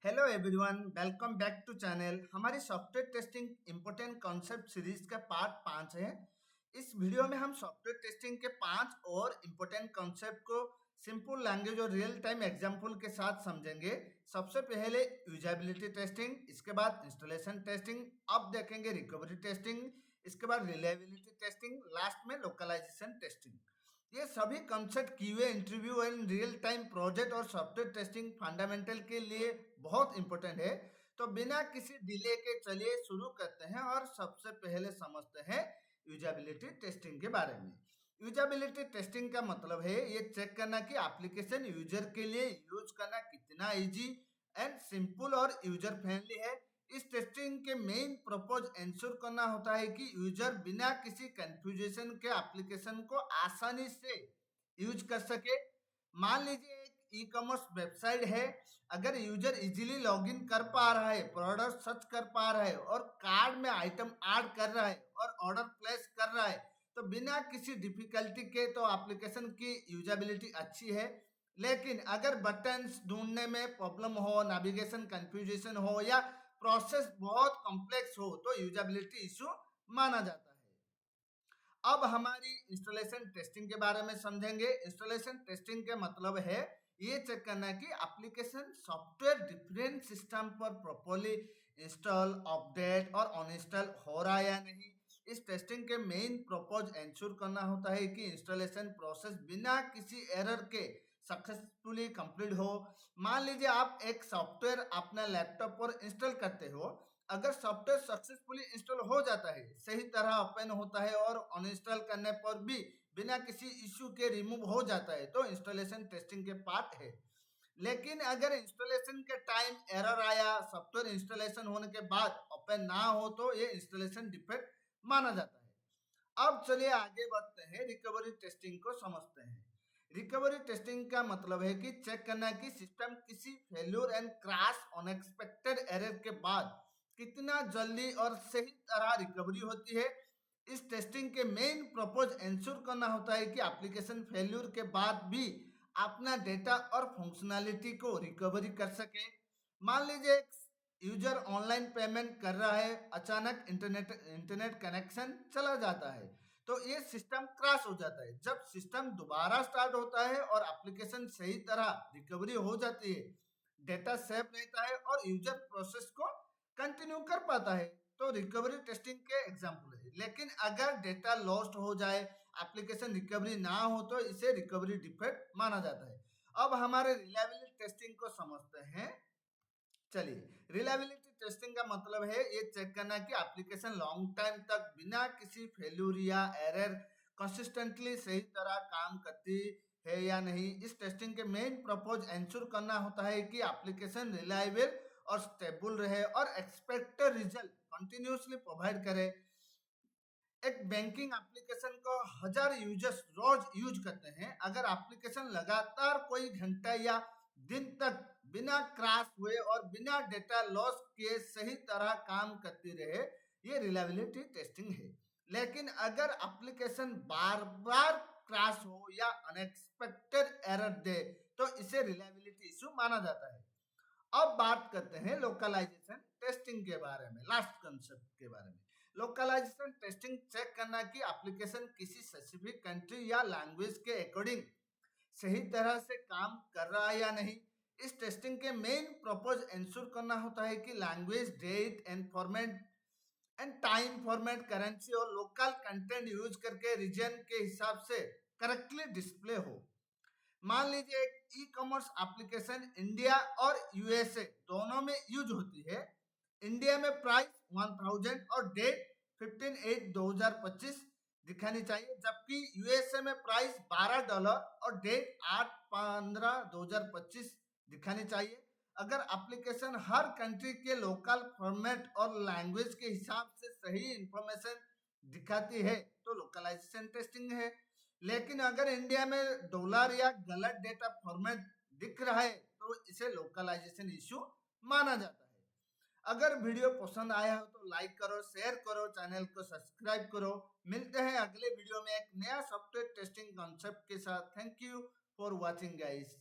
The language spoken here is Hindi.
Hello everyone, welcome back to channel. हमारी software testing important concept series का पार्ट 5 है। इस वीडियो में हम सॉफ्टवेयर टेस्टिंग के 5 और इम्पोर्टेंट कॉन्सेप्ट को सिंपल लैंग्वेज और रियल टाइम एग्जांपल के साथ समझेंगे। सबसे पहले यूजेबिलिटी टेस्टिंग, इसके बाद इंस्टॉलेशन टेस्टिंग, अब देखेंगे रिकवरी टेस्टिंग, इसके बाद रिलायबिलिटी टेस्टिंग, लास्ट में लोकलाइजेशन टेस्टिंग। ये सभी concept QA interview and real time project और सॉफ्टवेयर टेस्टिंग फंडामेंटल के लिए बहुत इंपॉर्टेंट है। तो बिना किसी डिले के चलिए शुरू करते हैं और सबसे पहले समझते हैं यूजेबिलिटी टेस्टिंग के बारे में। यूजेबिलिटी टेस्टिंग का मतलब है ये चेक करना कि एप्लीकेशन यूजर के लिए यूज करना कितना इजी एंड सिंपल और यूजर फ्रेंडली है। इस टेस्टिंग के मेन पर्पज इंश्योर करना होता है कि यूजर बिना किसी कंफ्यूजन के एप्लीकेशन को आसानी से यूज कर सके। मान लीजिए एक ई कॉमर्स वेबसाइट है, अगर यूजर इजीली लॉगिन कर पा रहा है, प्रोडक्ट सर्च कर पा रहा है और कार्ड में आइटम ऐड कर रहा है और ऑर्डर प्लेस कर रहा है, तो बिना किसी डिफिकल्टी के तो एप्लीकेशन की यूजेबिलिटी अच्छी है। लेकिन अगर बटन्स ढूंढने में प्रॉब्लम हो, नेविगेशन कंफ्यूजन हो या प्रोसेस बहुत कॉम्प्लेक्स हो तो यूजेबिलिटी इशू माना जाता है। अब हमारी इंस्टॉलेशन टेस्टिंग के बारे में समझेंगे। इंस्टॉलेशन टेस्टिंग के मतलब है ये चेक करना कि एप्लीकेशन सॉफ्टवेयर डिफरेंट सिस्टम पर प्रॉपर्ली इंस्टॉल, अपडेट और अनइंस्टॉल हो रहा है या नहीं। इस टेस्टिंग के मेन पर्पज इंश्योर करना होता है कि इंस्टॉलेशन प्रोसेस बिना किसी एरर के सक्सेसफुली कंप्लीट हो। मान लीजिए आप एक सॉफ्टवेयर अपना लैपटॉप पर इंस्टॉल करते हो, अगर सॉफ्टवेयर सक्सेसफुली इंस्टॉल हो जाता है, सही तरह ओपन होता है और अनइंस्टॉल करने पर भी बिना किसी इश्यू के रिमूव हो जाता है, तो इंस्टॉलेशन टेस्टिंग के पार्ट है। लेकिन अगर इंस्टॉलेशन के टाइम एरर आया, सॉफ्टवेयर इंस्टॉलेशन होने के बाद ओपन ना हो, तो ये इंस्टॉलेशन डिफेक्ट माना जाता है। अब चलिए आगे बढ़ते हैं, रिकवरी टेस्टिंग को समझते हैं। रिकवरी टेस्टिंग का मतलब है कि चेक करना कि सिस्टम किसी failure and crash unexpected error के बाद कितना जल्दी और सही तरह रिकवरी होती है। इस टेस्टिंग के मेन पर्पज इंश्योर करना होता है कि एप्लीकेशन फेल्यूर के बाद भी अपना डेटा और फंक्शनैलिटी को रिकवरी कर सके। मान लीजिए एक यूजर ऑनलाइन पेमेंट कर रहा है, अचानक इंटरनेट कनेक्शन चला जाता है, तो ये सिस्टम क्रैश हो जाता है। जब सिस्टम दोबारा स्टार्ट होता है और एप्लीकेशन सही तरह रिकवरी हो जाती है, डेटा सेव रहता है और यूजर प्रोसेस को कंटिन्यू कर पाता है, तो रिकवरी टेस्टिंग के एग्जाम्पल है। लेकिन अगर डेटा लॉस्ट हो जाए, एप्लीकेशन रिकवरी ना हो, तो इसे रिकवरी डिफेक्ट माना जाता है। अब हमारे रिलायबिलिटी टेस्टिंग को समझते हैं। चलिए, रिलायबिलिटी टेस्टिंग का मतलब है ये चेक करना कि एप्लीकेशन लॉन्ग टाइम तक बिना किसी फेल्यूर या एरर कंसिस्टेंटली सही तरह काम करती है या नहीं। इस टेस्टिंग के मेन पर्पज इंश्योर करना होता है कि एप्लीकेशन रिलायबल और स्टेबल रहे और एक्सपेक्टेड रिजल्ट कंटिन्यूसली प्रोवाइड करे। एक बैंकिंग एप्लीकेशन को 1000 यूजर्स रोज यूज करते हैं, अगर एप्लीकेशन लगातार कोई घंटा या दिन तक बिना क्रैश हुए और बिना डेटा लॉस किए सही तरह काम करती रहे, ये रिलायबिलिटी टेस्टिंग है। लेकिन अगर एप्लीकेशन बार बार क्रैश हो या अनएक्सपेक्टेड एरर दे, तो इसे रिलायबिलिटी इशू माना जाता है। अब बात करते हैं लोकलाइजेशन टेस्टिंग के बारे में, लास्ट कंसेप्ट के बारे में। लोकलाइजेशन टेस्टिंग चेक करना कि एप्लीकेशन किसी स्पेसिफिक कंट्री या लैंग्वेज के अकॉर्डिंग सही तरह से काम कर रहा है या नहीं। इस टेस्टिंग के मेन पर्पज इंश्योर करना होता है कि language, date and format and time format, currency और लोकल कंटेंट यूज करके रीजन के हिसाब से करेक्टली डिस्प्ले हो। मान लीजिए एक ई कॉमर्स एप्लीकेशन इंडिया और यूएसए दोनों में यूज होती है। इंडिया में प्राइस 1000 और डेट 15/8/2025 दिखानी चाहिए, जबकि यूएसए में प्राइस $12 और डेट 8/15/2025 दिखानी चाहिए। अगर एप्लीकेशन हर कंट्री के लोकल फॉर्मेट और लैंग्वेज के हिसाब से सही इंफॉर्मेशन दिखाती है, तो लोकलाइजेशन टेस्टिंग है। लेकिन अगर इंडिया में डॉलर या गलत डेटा फॉर्मेट दिख रहा है, तो इसे लोकलाइजेशन इशू माना जाता है। अगर वीडियो पसंद आया हो तो लाइक करो, शेयर करो, चैनल को सब्सक्राइब करो। मिलते हैं अगले वीडियो में एक नया सॉफ्टवेयर टेस्टिंग कॉन्सेप्ट के साथ। Thank you for watching guys.